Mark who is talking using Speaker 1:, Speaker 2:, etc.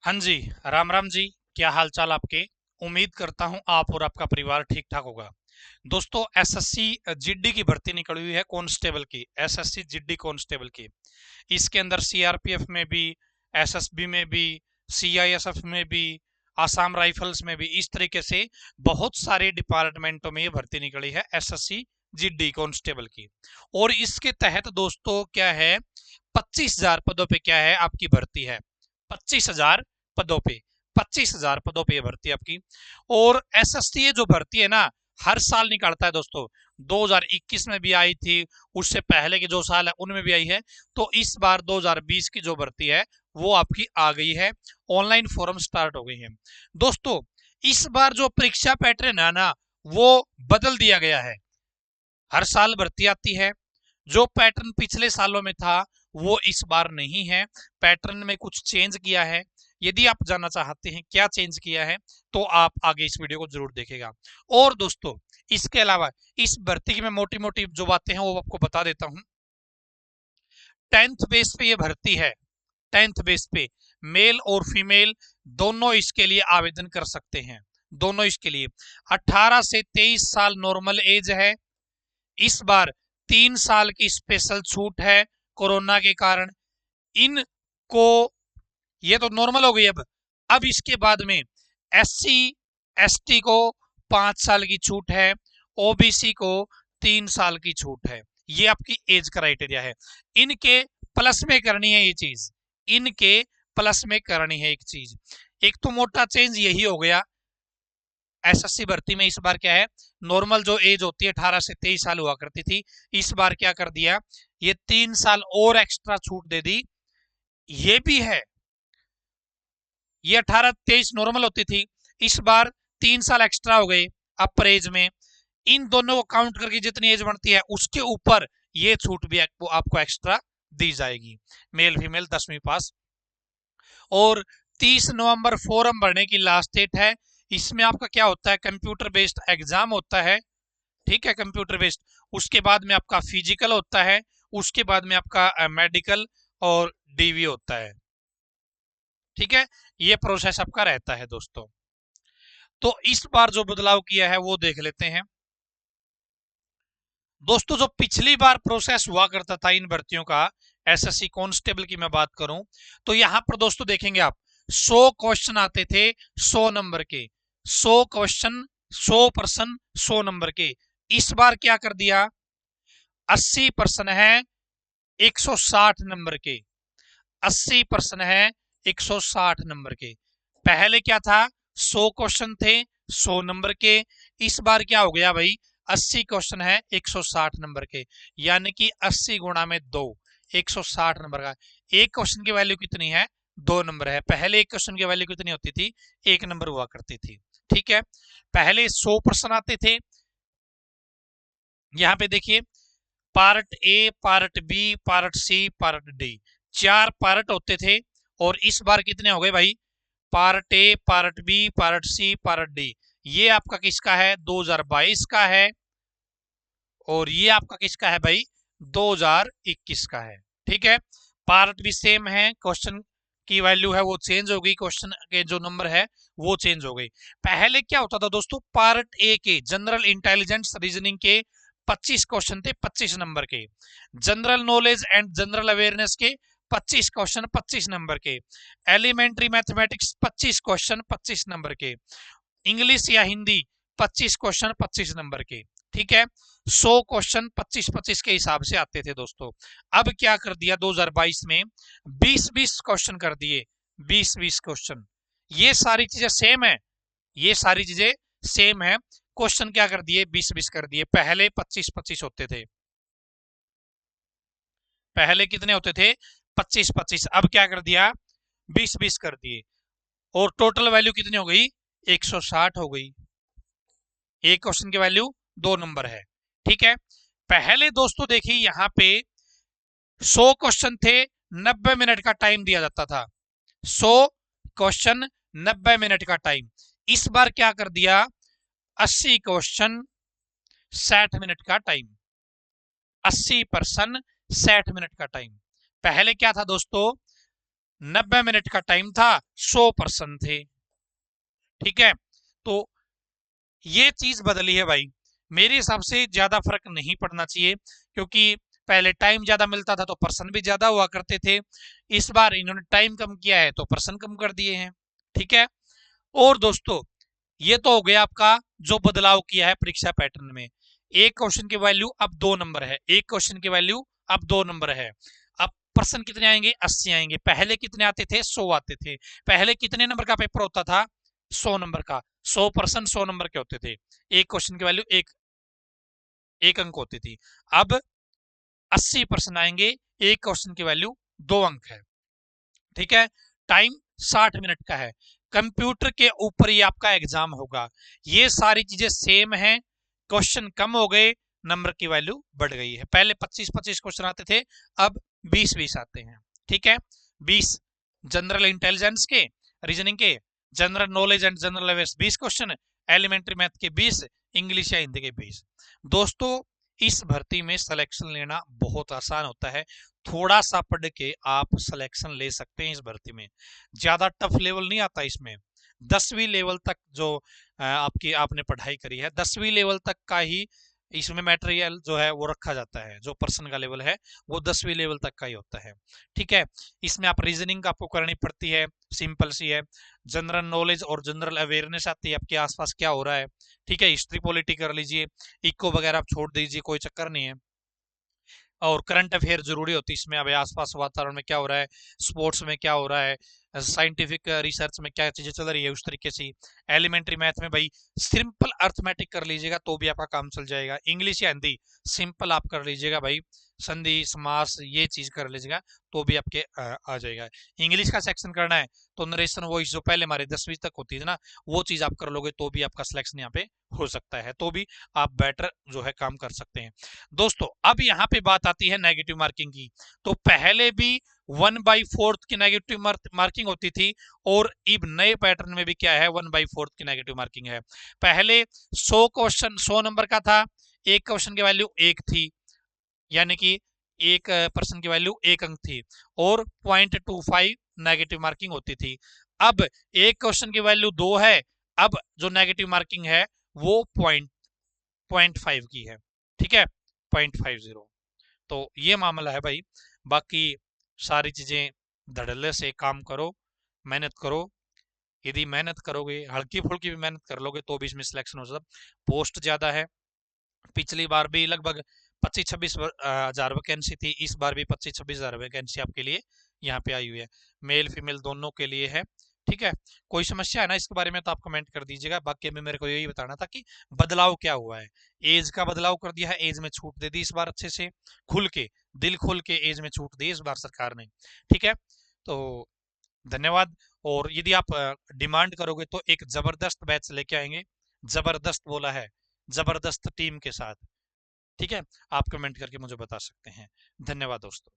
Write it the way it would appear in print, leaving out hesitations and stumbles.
Speaker 1: हाँ जी। राम राम जी। क्या हाल चाल आपके। उम्मीद करता हूं आप और आपका परिवार ठीक ठाक होगा। दोस्तों, एसएससी जीडी की भर्ती निकली हुई है कांस्टेबल की। एसएससी जीडी कांस्टेबल की। इसके अंदर सीआरपीएफ में भी, एसएसबी में भी, सीआईएसएफ में भी, आसाम राइफल्स में भी, इस तरीके से बहुत सारे डिपार्टमेंटों में ये भर्ती निकली है एसएससी जीडी कांस्टेबल की। और इसके तहत दोस्तों क्या है, 25,000 पदों पे क्या है आपकी भर्ती है। 25,000 पदों पे, 25,000 पदों पे ये भर्ती आपकी। और एसएससी ये जो भर्ती है ना, हर साल निकालता है दोस्तों। 2021 में भी आई थी, उससे पहले के जो साल है उनमें भी आई है। तो इस बार 2020 की जो भर्ती है वो आपकी आ गई है। ऑनलाइन फॉर्म स्टार्ट हो गई है दोस्तों। इस बार जो परीक्षा पैटर्न है ना, वो बदल दिया गया है। हर साल भर्ती आती है। जो पैटर्न पिछले सालों में था वो इस बार नहीं है। पैटर्न में कुछ चेंज किया है। यदि आप जानना चाहते हैं क्या चेंज किया है तो आप आगे इस वीडियो को जरूर देखेगा। और दोस्तों, इसके अलावा इस भर्ती की मैं मोटी मोटी जो बातें हैं वो आपको बता देता हूं। 10th बेस पे ये भर्ती है। 10th बेस पे मेल और फीमेल दोनों इसके लिए आवेदन कर सकते हैं। दोनों इसके लिए 18 से 23 साल नॉर्मल एज है। इस बार 3 साल की स्पेशल छूट है कोरोना के कारण। इनको, ये तो नॉर्मल हो गई। अब इसके बाद में एससी एसटी को 5 साल की छूट है। ओबीसी को 3 साल की छूट है। ये आपकी एज क्राइटेरिया है। इनके प्लस में करनी है ये चीज। इनके प्लस में करनी है एक चीज। एक तो मोटा चेंज यही हो गया। एसएससी भर्ती में इस बार क्या है, नॉर्मल जो एज होती है 18 से 23 साल हुआ करती थी, इस बार क्या कर दिया, ये 3 साल और एक्स्ट्रा छूट दे दी। ये भी है, ये 18-23 नॉर्मल होती थी, इस बार 3 साल एक्स्ट्रा हो गए अपर एज में। इन दोनों को काउंट करके जितनी एज बनती है उसके ऊपर ये छूट भी आपको एक्स्ट्रा दी जाएगी। मेल फीमेल 10वीं पास। और 30 नवंबर फॉर्म भरने की लास्ट डेट है। इसमें आपका क्या होता है, कंप्यूटर बेस्ड एग्जाम होता है। ठीक है, कंप्यूटर बेस्ड। उसके बाद में आपका फिजिकल होता है। उसके बाद में आपका मेडिकल और डीवी होता है। ठीक है, ये प्रोसेस आपका रहता है दोस्तों। तो इस बार जो बदलाव किया है वो देख लेते हैं दोस्तों। जो पिछली बार प्रोसेस हुआ करता था इन भर्तियों का, एसएससी कांस्टेबल की मैं बात करूं, तो यहां पर दोस्तों देखेंगे आप, 100 क्वेश्चन आते थे 100 नंबर के। 100 क्वेश्चन, 100 प्रश्न, 100 नंबर के। इस बार क्या कर दिया, 80 प्रश्न है 160 नंबर के। 80 प्रश्न है 160 नंबर के। पहले क्या था, 100 क्वेश्चन थे 100 नंबर के। इस बार क्या हो गया भाई, 80 क्वेश्चन है 160 नंबर के। यानी कि 80 गुणा में 2, 160 नंबर का। एक क्वेश्चन की वैल्यू कितनी है, 2 नंबर है। पहले एक क्वेश्चन की वैल्यू कितनी होती थी, 1 नंबर हुआ करती थी। ठीक है, पहले 100 प्रश्न आते थे। यहाँ पे देखिए, part A, part B, part C, part D, 4 part होते थे। और इस बार कितने हो गए भाई, part A, part B, part C, part D. ये आपका किसका है, 2022 का है। और ये आपका किसका है भाई, 2021 का है। ठीक है, पार्ट भी सेम है, क्वेश्चन की वैल्यू है वो चेंज हो गई, क्वेश्चन के जो नंबर है वो चेंज हो गई। पहले क्या होता था दोस्तों, पार्ट ए के जनरल इंटेलिजेंस रीजनिंग के 25 क्वेश्चन थे 25 नंबर के। General knowledge and general awareness के 25 क्वेश्चन 25 नंबर के। एलिमेंट्री मैथमेटिक्स 25 क्वेश्चन 25 नंबर के। इंग्लिश या हिंदी 25 क्वेश्चन 25 नंबर के। ठीक है, 100 क्वेश्चन 25-25 के हिसाब से आते थे दोस्तों। अब क्या कर दिया 2022 में, 20-20 क्वेश्चन कर दिए। 20-20 क्वेश्चन। ये सारी चीजें सेम है, ये सारी चीजें सेम है। क्वेश्चन क्या कर दिए, 20-20 कर दिए। पहले 25-25 होते थे, पहले कितने होते थे, 25-25। अब क्या कर दिया, 20-20 कर दिए। और टोटल वैल्यू कितनी हो गई, 160 हो गई। एक क्वेश्चन की वैल्यू 2 नंबर है। ठीक है, पहले दोस्तों देखिए यहां पे 100 क्वेश्चन थे, 90 मिनट का टाइम दिया जाता था। 100 क्वेश्चन, 90 मिनट का टाइम। इस बार क्या कर दिया, 80 क्वेश्चन, 60 मिनट का टाइम। 80 प्रश्न, 60 मिनट का टाइम। पहले क्या था दोस्तों, 90 मिनट का टाइम था, 100% थे। ठीक है, तो ये चीज बदली है भाई। मेरे हिसाब से ज्यादा फर्क नहीं पड़ना चाहिए, क्योंकि पहले टाइम ज्यादा मिलता था तो पर्सन भी ज्यादा हुआ करते थे। इस बार इन्होंने टाइम कम किया है तो पर्सन कम कर दिए हैं। ठीक है, और दोस्तों ये तो हो गया आपका जो बदलाव किया है परीक्षा पैटर्न में। एक क्वेश्चन की वैल्यू अब 2 नंबर है, एक क्वेश्चन की वैल्यू अब 2 नंबर है। अब पर्सन कितने आएंगे, 80 आएंगे। पहले कितने आते थे, 100 आते थे। पहले कितने नंबर का पेपर होता था, 100 नंबर का। 100% 100 नंबर के होते थे। एक क्वेश्चन की वैल्यू एक अंक होती थी। अब 80% आएंगे, एक क्वेश्चन की वैल्यू 2 अंक है। ठीक है, टाइम 60 मिनट का है। कंप्यूटर के ऊपर ही आपका एग्जाम होगा। ये सारी चीजें सेम है, क्वेश्चन कम हो गए, नंबर की वैल्यू बढ़ गई है। पहले 25-25 क्वेश्चन आते थे, अब 20-20 आते हैं। ठीक है, 20 जनरल इंटेलिजेंस के, रीजनिंग के, general knowledge and general awareness 20 question, elementary math के 20, इंग्लिश या हिंदी के 20। दोस्तों इस भर्ती में सिलेक्शन लेना बहुत आसान होता है। थोड़ा सा पढ़ के आप सिलेक्शन ले सकते हैं इस भर्ती में। ज्यादा टफ लेवल नहीं आता इसमें। 10वीं लेवल तक जो आपकी आपने पढ़ाई करी है, 10वीं लेवल तक का ही इसमें मटेरियल जो है वो रखा जाता है। जो पर्सन का लेवल है वो 10वीं लेवल तक का ही होता है। ठीक है, इसमें आप रीजनिंग आपको करनी पड़ती है, सिंपल सी है। जनरल नॉलेज और जनरल अवेयरनेस आती है, आपके आसपास क्या हो रहा है। ठीक है, हिस्ट्री पॉलिटी कर लीजिए, इको वगैरह आप छोड़ दीजिए, कोई चक्कर नहीं है। और करंट अफेयर जरूरी होती है इसमें, अब आसपास वातावरण में क्या हो रहा है, स्पोर्ट्स में क्या हो रहा है, साइंटिफिक रिसर्च में क्या चीजें चल रही है, उस तरीके से। एलिमेंट्री मैथ में भाई सिंपल अर्थमेटिक कर लीजिएगा तो भी आपका काम चल जाएगा। इंग्लिश या हिंदी सिंपल आप कर लीजिएगा भाई, संधि समास ये चीज कर लीजिएगा तो भी आपके आ जाएगा। इंग्लिश का सेक्शन करना है तो नरेशन वॉइस जो पहले हमारे 10वीं तक होती थी ना, वो चीज आप कर लोगे तो भी आपका सिलेक्शन यहाँ पे हो सकता है, तो भी आप बेटर जो है काम कर सकते हैं। दोस्तों अब यहाँ पे बात आती है नेगेटिव मार्किंग की। तो पहले भी 1/4 की नेगेटिव मार्किंग होती थी, और अब नए पैटर्न में भी क्या है, 1/4 की नेगेटिव मार्किंग है। पहले 100 नंबर का था, एक क्वेश्चन की वैल्यू 1 थी, यानी कि एक पर्सन की वैल्यू 1 अंक थी, और 0.25 नेगेटिव मार्किंग होती थी। अब एक क्वेश्चन की वैल्यू 2 है, अब जो नेगेटिव मार्किंग है वो 0.5 की है। ठीक है, 0.50। तो ये मामला है भाई। बाकी सारी चीजें धड़ल्ले से काम करो, मेहनत करो। यदि मेहनत करोगे, हल्की फुल्की भी मेहनत कर लोगे तो भी इसमें सिलेक्शन हो सकता। पोस्ट ज्यादा है, पिछली बार भी लगभग 25-26 हजार वैकेंसी थी, इस बार भी 25-26 हजार वैकेंसी आपके लिए यहाँ पे आई हुई है। मेल फीमेल दोनों के लिए है। ठीक है, कोई समस्या है ना इसके बारे में तो आप कमेंट कर दीजिएगा। बाकी में मेरे को यही बताना था कि बदलाव क्या हुआ है। एज का बदलाव कर दिया है, एज में छूट दे दी इस बार, अच्छे से खुल के, दिल खुल के एज में छूट दी इस बार सरकार ने। ठीक है, तो धन्यवाद। और यदि आप डिमांड करोगे तो एक जबरदस्त बैच लेके आएंगे, जबरदस्त बोला है, जबरदस्त टीम के साथ। ठीक है, आप कमेंट करके मुझे बता सकते हैं। धन्यवाद दोस्तों।